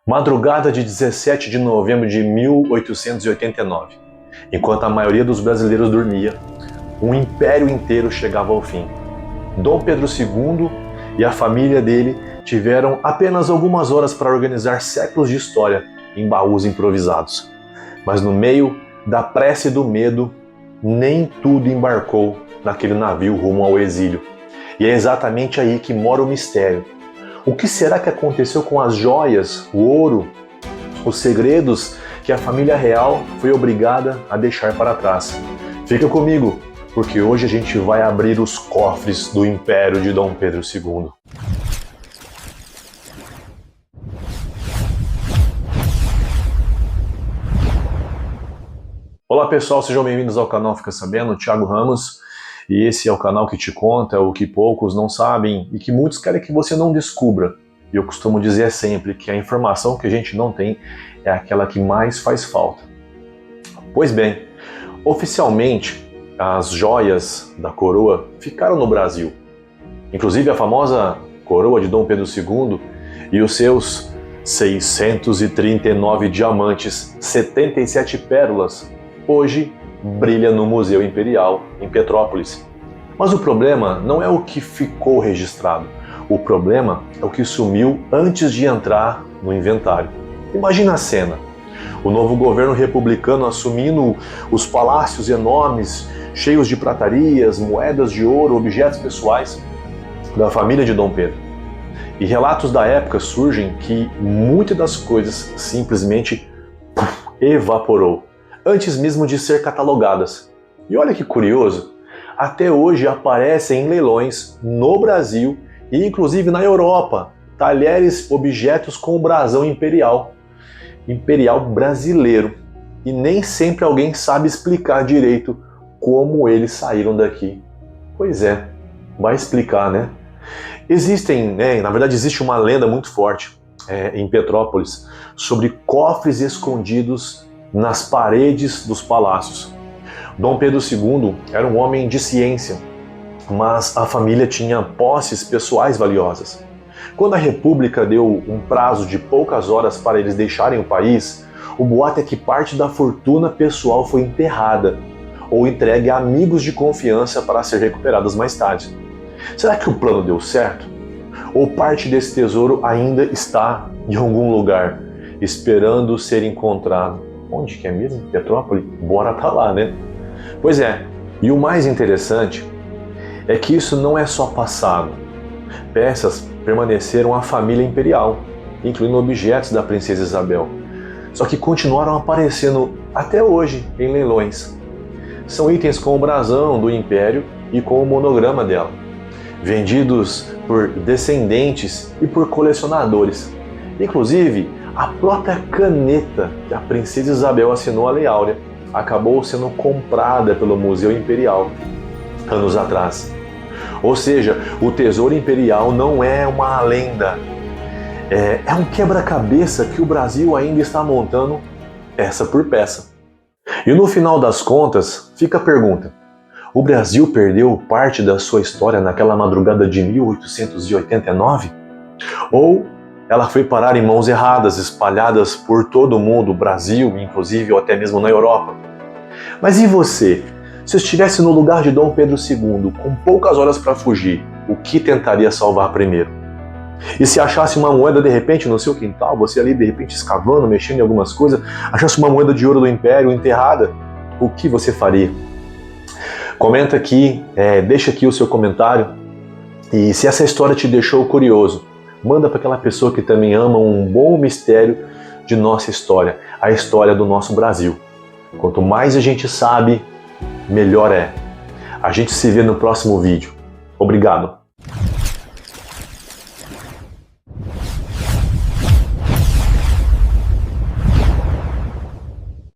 Madrugada de 17 de novembro de 1889. Enquanto a maioria dos brasileiros dormia, um império inteiro chegava ao fim. Dom Pedro II e a família dele tiveram apenas algumas horas para organizar séculos de história em baús improvisados. Mas no meio da pressa e do medo, nem tudo embarcou naquele navio rumo ao exílio. E é exatamente aí que mora o mistério. O que será que aconteceu com as joias, o ouro, os segredos que a família real foi obrigada a deixar para trás? Fica comigo, porque hoje a gente vai abrir os cofres do Império de Dom Pedro II. Olá pessoal, sejam bem-vindos ao canal Fica Sabendo, Thiago Ramos. E esse é o canal que te conta o que poucos não sabem e que muitos querem que você não descubra. E eu costumo dizer sempre que a informação que a gente não tem é aquela que mais faz falta. Pois bem, oficialmente as joias da coroa ficaram no Brasil. Inclusive a famosa coroa de Dom Pedro II e os seus 639 diamantes, 77 pérolas, hoje brilha no Museu Imperial, em Petrópolis. Mas o problema não é o que ficou registrado. O problema é o que sumiu antes de entrar no inventário. Imagina a cena. O novo governo republicano assumindo os palácios enormes, cheios de pratarias, moedas de ouro, objetos pessoais da família de Dom Pedro. E relatos da época surgem que muitas das coisas simplesmente evaporou, antes mesmo de ser catalogadas. E olha que curioso, até hoje aparecem em leilões no Brasil e inclusive na Europa, talheres, objetos com o brasão imperial brasileiro. E nem sempre alguém sabe explicar direito como eles saíram daqui. Pois é, vai explicar, né? Na verdade existe uma lenda muito forte em Petrópolis sobre cofres escondidos nas paredes dos palácios. Dom Pedro II era um homem de ciência, mas a família tinha posses pessoais valiosas. Quando a República deu um prazo de poucas horas para eles deixarem o país, o boato é que parte da fortuna pessoal foi enterrada ou entregue a amigos de confiança para ser recuperadas mais tarde. Será que o plano deu certo? Ou parte desse tesouro ainda está em algum lugar, esperando ser encontrado? Onde que é mesmo? Petrópolis? Bora tá lá, né? Pois é, e o mais interessante é que isso não é só passado. Peças permaneceram à família imperial, incluindo objetos da princesa Isabel. Só que continuaram aparecendo até hoje em leilões. São itens com o brasão do império e com o monograma dela, vendidos por descendentes e por colecionadores. Inclusive, a própria caneta que a princesa Isabel assinou a Lei Áurea acabou sendo comprada pelo Museu Imperial anos atrás. Ou seja, o Tesouro Imperial não é uma lenda, é um quebra-cabeça que o Brasil ainda está montando peça por peça. E no final das contas, fica a pergunta: o Brasil perdeu parte da sua história naquela madrugada de 1889? Ou ela foi parar em mãos erradas, espalhadas por todo o mundo, Brasil, inclusive, ou até mesmo na Europa? Mas e você? Se estivesse no lugar de Dom Pedro II, com poucas horas para fugir, o que tentaria salvar primeiro? E se achasse uma moeda de repente no seu quintal, você ali de repente escavando, mexendo em algumas coisas, achasse uma moeda de ouro do Império enterrada, o que você faria? Comenta aqui, deixa aqui o seu comentário. E se essa história te deixou curioso, manda para aquela pessoa que também ama um bom mistério de nossa história, a história do nosso Brasil. Quanto mais a gente sabe, melhor é. A gente se vê no próximo vídeo. Obrigado!